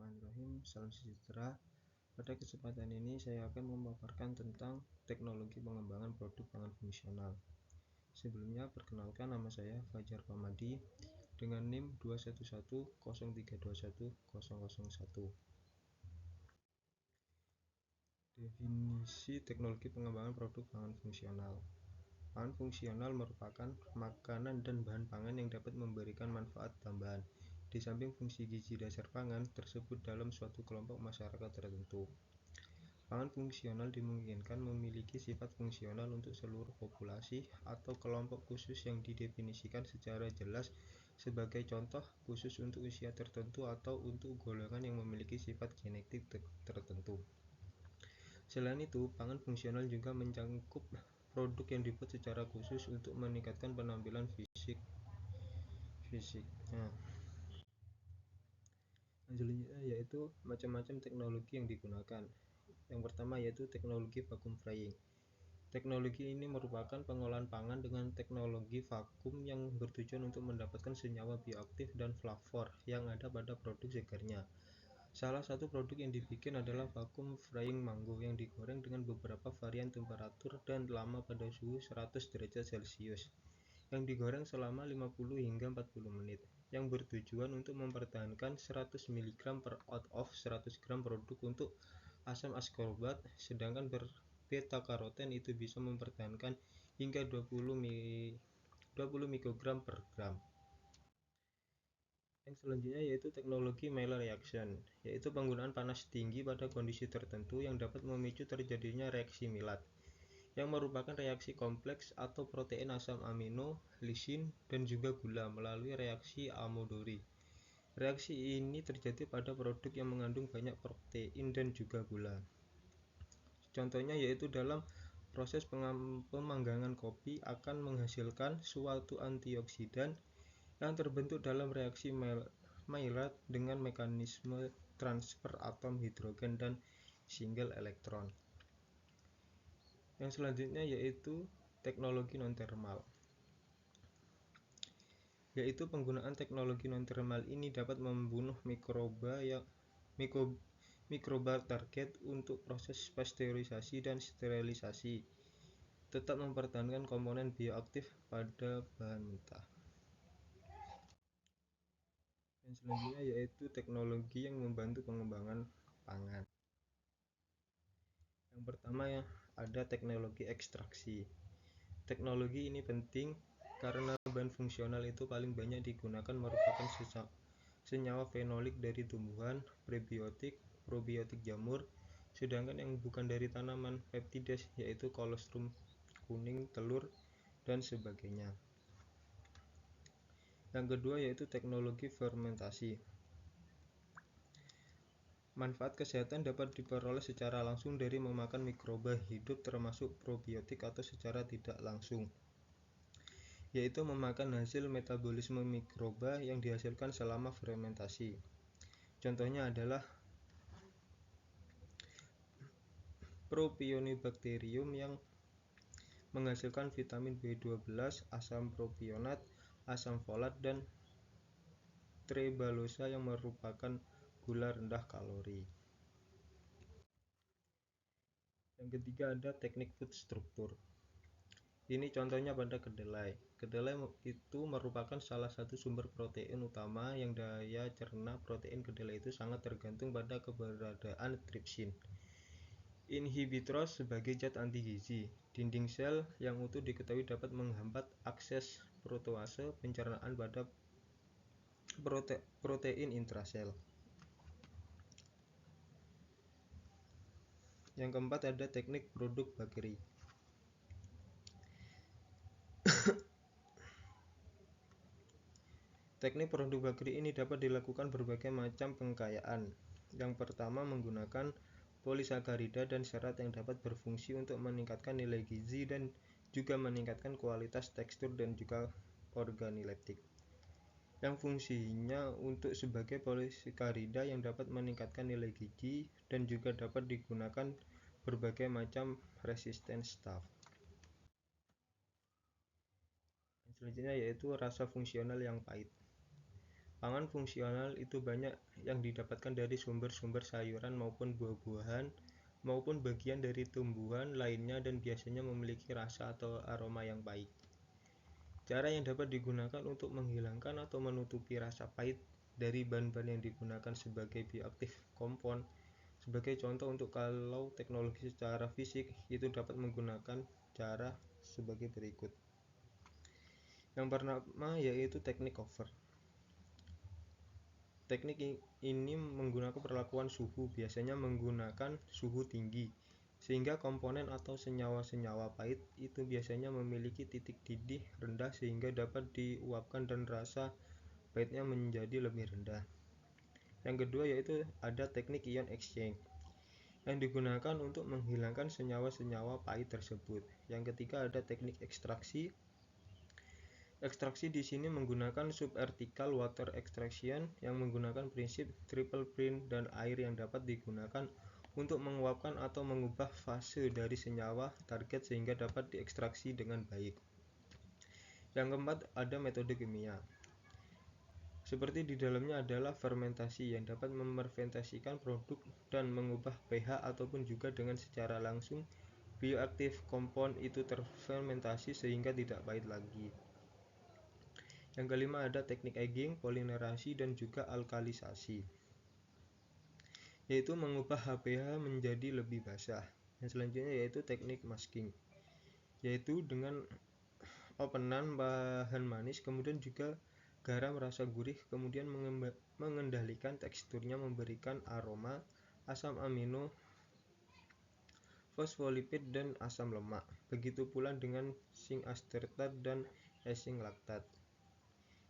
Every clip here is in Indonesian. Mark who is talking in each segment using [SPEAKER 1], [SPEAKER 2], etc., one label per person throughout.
[SPEAKER 1] Bismillahirrahmanirrahim. Salam sejahtera. Pada kesempatan ini saya akan memaparkan tentang teknologi pengembangan produk pangan fungsional. Sebelumnya, perkenalkan, nama saya Fajar Pamadi dengan NIM 21103210001. Definisi teknologi pengembangan produk pangan fungsional. Pangan fungsional merupakan makanan dan bahan pangan yang dapat memberikan manfaat tambahan di samping fungsi gizi dasar pangan tersebut dalam suatu kelompok masyarakat tertentu. Pangan fungsional dimungkinkan memiliki sifat fungsional untuk seluruh populasi atau kelompok khusus yang didefinisikan secara jelas, sebagai contoh khusus untuk usia tertentu atau untuk golongan yang memiliki sifat genetik tertentu. Selain itu, pangan fungsional juga mencakup produk yang dibuat secara khusus untuk meningkatkan penampilan fisik. Selanjutnya yaitu macam-macam teknologi yang digunakan. Yang pertama yaitu teknologi vacuum frying. Teknologi ini merupakan pengolahan pangan dengan teknologi vakum yang bertujuan untuk mendapatkan senyawa bioaktif dan flavor yang ada pada produk segarnya. Salah satu produk yang dibikin adalah vacuum frying mango yang digoreng dengan beberapa varian temperatur dan lama pada suhu 100 derajat Celcius, yang digoreng selama 50 hingga 40 menit, yang bertujuan untuk mempertahankan 100 mg per out of 100 gram produk untuk asam ascorbat, sedangkan beta karoten itu bisa mempertahankan hingga 20 mikrogram per gram. Yang selanjutnya yaitu teknologi Maillard reaction, yaitu penggunaan panas tinggi pada kondisi tertentu yang dapat memicu terjadinya reaksi Maillard, yang merupakan reaksi kompleks atau protein asam amino, lisin, dan juga gula melalui reaksi Amodori. Reaksi ini terjadi pada produk yang mengandung banyak protein dan juga gula. Contohnya yaitu dalam proses pemanggangan kopi akan menghasilkan suatu antioksidan yang terbentuk dalam reaksi Maillard dengan mekanisme transfer atom hidrogen dan single elektron. Yang selanjutnya yaitu teknologi non-thermal, yaitu penggunaan teknologi non-thermal ini dapat membunuh mikroba target untuk proses pasteurisasi dan sterilisasi, tetap mempertahankan komponen bioaktif pada bahan mentah. Yang selanjutnya yaitu teknologi yang membantu pengembangan pangan. Yang pertama ada teknologi ekstraksi. Teknologi ini penting karena bahan fungsional itu paling banyak digunakan merupakan senyawa fenolik dari tumbuhan, prebiotik, probiotik jamur, sedangkan yang bukan dari tanaman peptides yaitu kolostrum kuning, telur, dan sebagainya. Yang kedua yaitu teknologi fermentasi. Manfaat kesehatan dapat diperoleh secara langsung dari memakan mikroba hidup termasuk probiotik atau secara tidak langsung, yaitu memakan hasil metabolisme mikroba yang dihasilkan selama fermentasi. Contohnya adalah Propionibacterium yang menghasilkan vitamin B12, asam propionat, asam folat, dan Trebalosa yang merupakan gula rendah kalori. Yang ketiga ada teknik food struktur. Ini contohnya pada kedelai. Kedelai itu merupakan salah satu sumber protein utama yang daya cerna protein kedelai itu sangat tergantung pada keberadaan tripsin inhibitors sebagai zat anti gizi. Dinding sel yang utuh diketahui dapat menghambat akses protease pencernaan pada protein intrasel. Yang keempat ada teknik produk bakery. Teknik produk bakery ini dapat dilakukan berbagai macam pengkayaan. Yang pertama menggunakan polisakarida dan serat yang dapat berfungsi untuk meningkatkan nilai gizi dan juga meningkatkan kualitas tekstur dan juga organoleptik. Yang fungsinya untuk sebagai polisakarida yang dapat meningkatkan nilai gizi dan juga dapat digunakan berbagai macam resisten staf. Yang selanjutnya yaitu rasa fungsional yang pahit. Pangan fungsional itu banyak yang didapatkan dari sumber-sumber sayuran maupun buah-buahan maupun bagian dari tumbuhan lainnya dan biasanya memiliki rasa atau aroma yang pahit. Cara yang dapat digunakan untuk menghilangkan atau menutupi rasa pahit dari bahan-bahan yang digunakan sebagai bioaktif kompon. Sebagai contoh untuk kalau teknologi secara fisik itu dapat menggunakan cara sebagai berikut. Yang pertama yaitu teknik cover. Teknik ini menggunakan perlakuan suhu, biasanya menggunakan suhu tinggi, sehingga komponen atau senyawa-senyawa pahit itu biasanya memiliki titik didih rendah sehingga dapat diuapkan dan rasa pahitnya menjadi lebih rendah. Yang kedua yaitu ada teknik ion exchange yang digunakan untuk menghilangkan senyawa-senyawa pahit tersebut. Yang ketiga ada teknik ekstraksi. Ekstraksi di sini menggunakan subvertical water extraction yang menggunakan prinsip triple print dan air yang dapat digunakan untuk menguapkan atau mengubah fase dari senyawa target sehingga dapat diekstraksi dengan baik. Yang keempat ada metode kimia. Seperti di dalamnya adalah fermentasi yang dapat memerfermentasikan produk dan mengubah pH ataupun juga dengan secara langsung bioaktif kompon itu terfermentasi sehingga tidak pahit lagi. Yang kelima ada teknik aging, polimerasi dan juga alkalisasi, yaitu mengubah pH menjadi lebih basah. Yang selanjutnya yaitu teknik masking, yaitu dengan openan bahan manis kemudian juga garam rasa gurih kemudian mengendalikan teksturnya memberikan aroma, asam amino, fosfolipid dan asam lemak. Begitu pula dengan zinc asetat dan ethylene laktat.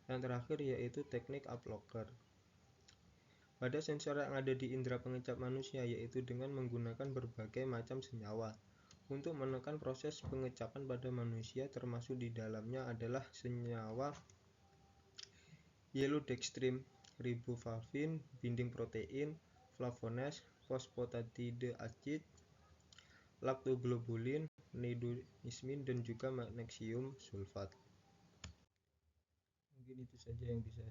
[SPEAKER 1] Yang terakhir yaitu teknik uplocker pada sensor yang ada di indera pengecap manusia, yaitu dengan menggunakan berbagai macam senyawa untuk menekan proses pengecapan pada manusia, termasuk di dalamnya adalah senyawa yellow-dextrin, riboflavin, binding protein, flavonoids, phosphatidylate acid, lactoglobulin, nitroglicerin dan juga magnesium sulfat. Mungkin itu saja yang bisa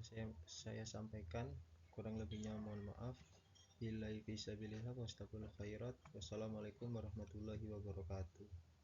[SPEAKER 1] saya sampaikan, kurang lebihnya mohon maaf. Billahi fisabilillah wa astagfirullah khairat. Wassalamualaikum warahmatullahi wabarakatuh.